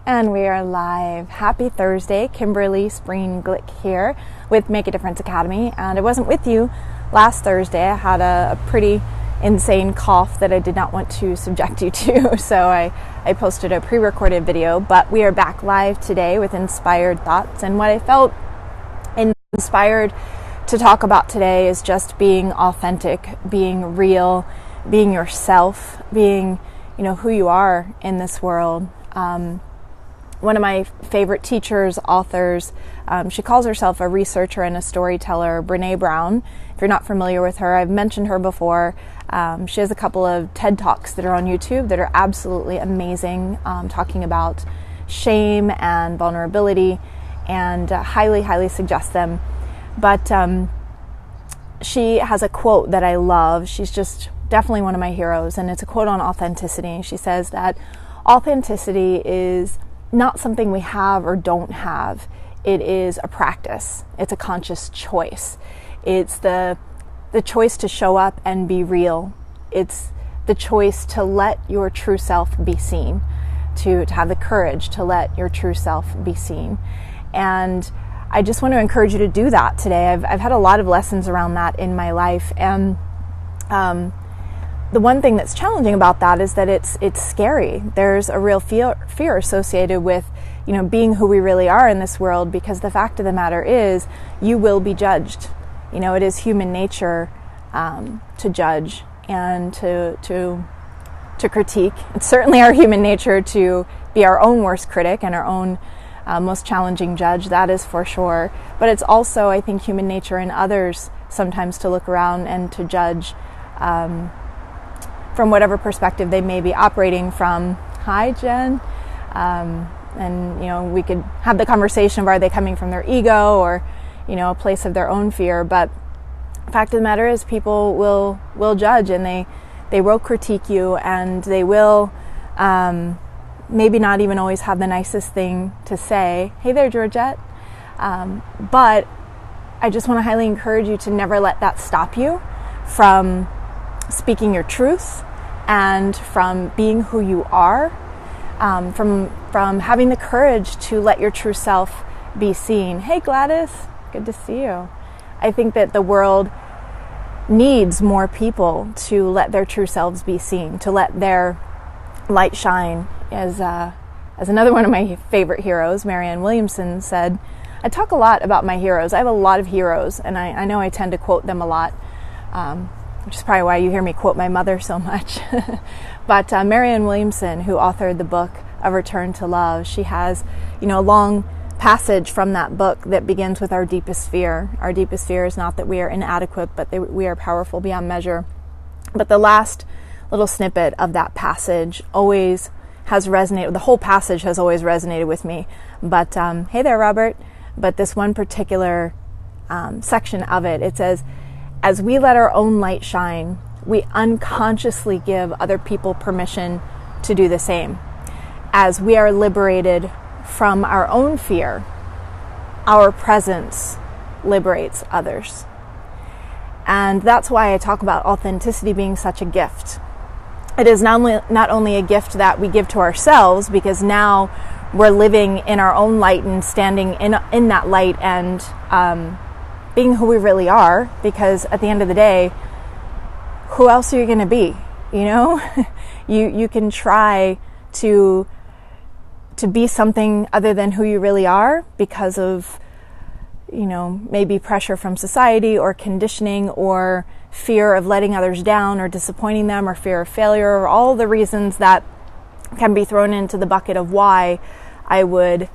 And we are live. Happy Thursday. Kimberly Spreen-Glick here with Make a Difference Academy. And I wasn't with you last Thursday. I had a pretty insane cough that I did not want to subject you to. So I posted a pre-recorded video. But we are back live today with inspired thoughts. And what I felt inspired to talk about today is just being authentic, being real, being yourself, being, who you are in this world. One of my favorite teachers, authors, she calls herself a researcher and a storyteller, Brene Brown. If you're not familiar with her, I've mentioned her before. She has a couple of TED Talks that are on YouTube that are absolutely amazing, talking about shame and vulnerability, and highly, highly suggest them. But she has a quote that I love. She's just definitely one of my heroes, and it's a quote on authenticity. She says that authenticity is not something we have or don't have. It is a practice. It's a conscious choice. It's the choice to show up and be real. It's the choice to let your true self be seen, to have the courage to let your true self be seen. And I just want to encourage you to do that today. I've had a lot of lessons around that in my life, and the one thing that's challenging about that is that it's scary. There's a real fear associated with, being who we really are in this world, because the fact of the matter is you will be judged. It is human nature to judge and to critique. It's certainly our human nature to be our own worst critic and our own most challenging judge, that is for sure. But it's also, I think, human nature in others sometimes to look around and to judge from whatever perspective they may be operating from. Hi, Jen. And we could have the conversation of, are they coming from their ego or, a place of their own fear? But the fact of the matter is people will judge, and they will critique you, and they will maybe not even always have the nicest thing to say. Hey there, Georgette. But I just want to highly encourage you to never let that stop you from speaking your truth and from being who you are, from having the courage to let your true self be seen. Hey, Gladys, good to see you. I think that the world needs more people to let their true selves be seen, to let their light shine. As another one of my favorite heroes, Marianne Williamson, said, I talk a lot about my heroes. I have a lot of heroes, and I know I tend to quote them a lot, which is probably why you hear me quote my mother so much. But Marianne Williamson, who authored the book A Return to Love, she has, a long passage from that book that begins with our deepest fear. Our deepest fear is not that we are inadequate, but that we are powerful beyond measure. But the last little snippet of that passage always has resonated. The whole passage has always resonated with me. But hey there, Robert. But this one particular section of it, it says, as we let our own light shine, we unconsciously give other people permission to do the same. As we are liberated from our own fear, our presence liberates others. And that's why I talk about authenticity being such a gift. It is not only a gift that we give to ourselves, because now we're living in our own light and standing in that light and being who we really are, because at the end of the day, who else are you going to be? You can try to be something other than who you really are because of, maybe pressure from society or conditioning or fear of letting others down or disappointing them or fear of failure, or all the reasons that can be thrown into the bucket of why I would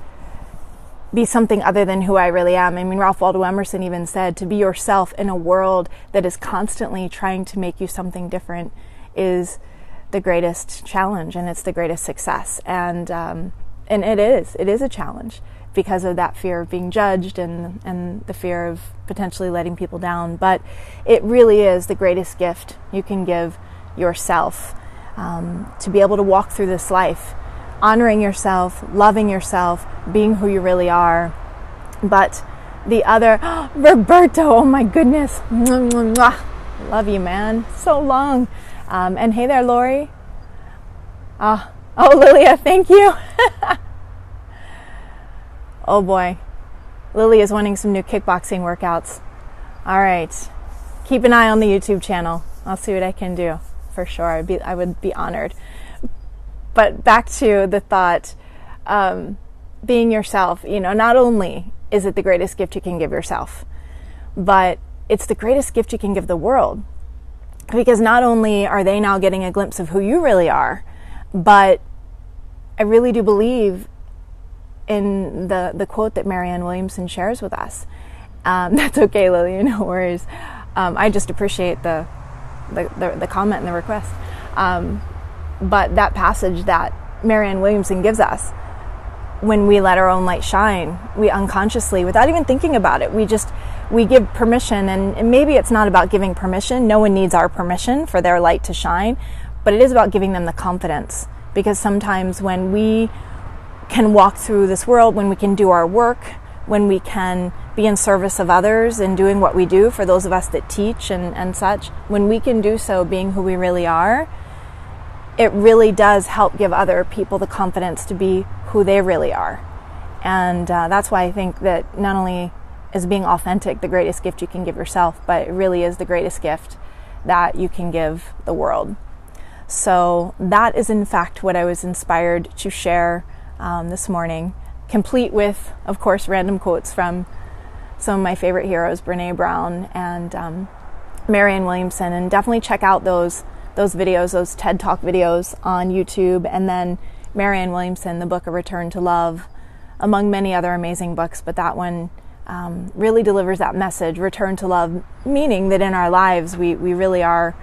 be something other than who I really am. I mean, Ralph Waldo Emerson even said, to be yourself in a world that is constantly trying to make you something different is the greatest challenge, and it's the greatest success. And it is a challenge because of that fear of being judged and the fear of potentially letting people down. But it really is the greatest gift you can give yourself, to be able to walk through this life, honoring yourself, loving yourself, being who you really are. But the other, Roberto, oh my goodness, love you, man, so long. And hey there, Lori. Oh, Lilia, thank you. Oh boy. Lily is wanting some new kickboxing workouts. All right. Keep an eye on the YouTube channel. I'll see what I can do. For sure. I would be honored. But back to the thought, being yourself, not only is it the greatest gift you can give yourself, but it's the greatest gift you can give the world. Because not only are they now getting a glimpse of who you really are, but I really do believe in the quote that Marianne Williamson shares with us. That's okay, Lily, no worries. I just appreciate the comment and the request. But that passage that Marianne Williamson gives us, when we let our own light shine, we unconsciously, without even thinking about it, we give permission. And maybe it's not about giving permission. No one needs our permission for their light to shine, but it is about giving them the confidence. Because sometimes when we can walk through this world, when we can do our work, when we can be in service of others and doing what we do for those of us that teach and such, when we can do so being who we really are, it really does help give other people the confidence to be who they really are. And that's why I think that not only is being authentic the greatest gift you can give yourself, but it really is the greatest gift that you can give the world. So that is in fact what I was inspired to share this morning, complete with, of course, random quotes from some of my favorite heroes, Brene Brown and Marianne Williamson. And definitely check out those videos, those TED Talk videos on YouTube. And then Marianne Williamson, the book A Return to Love, among many other amazing books. But that one really delivers that message, return to love, meaning that in our lives we really are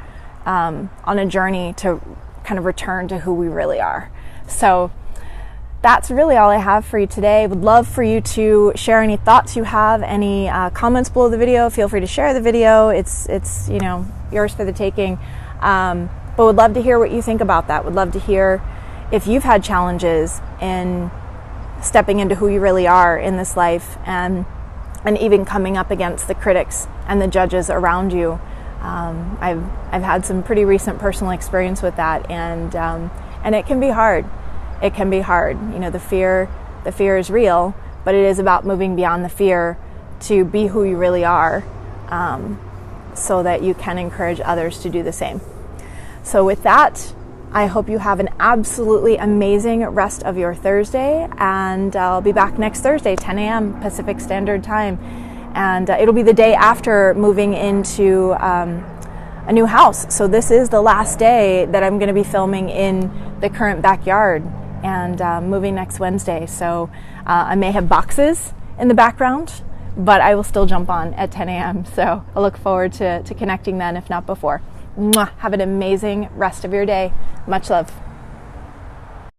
on a journey to kind of return to who we really are. So that's really all I have for you today. Would love for you to share any thoughts you have, any comments below the video. Feel free to share the video. It's yours for the taking. But would love to hear what you think about that. Would love to hear if you've had challenges in stepping into who you really are in this life, and even coming up against the critics and the judges around you. I've had some pretty recent personal experience with that, and it can be hard. It can be hard. The fear is real, but it is about moving beyond the fear to be who you really are, so that you can encourage others to do the same. So with that, I hope you have an absolutely amazing rest of your Thursday, and I'll be back next Thursday, 10 a.m. Pacific Standard Time. And it'll be the day after moving into a new house. So this is the last day that I'm going to be filming in the current backyard, and moving next Wednesday. So I may have boxes in the background, but I will still jump on at 10 a.m. So I look forward to connecting then, if not before. Mwah! Have an amazing rest of your day. Much love.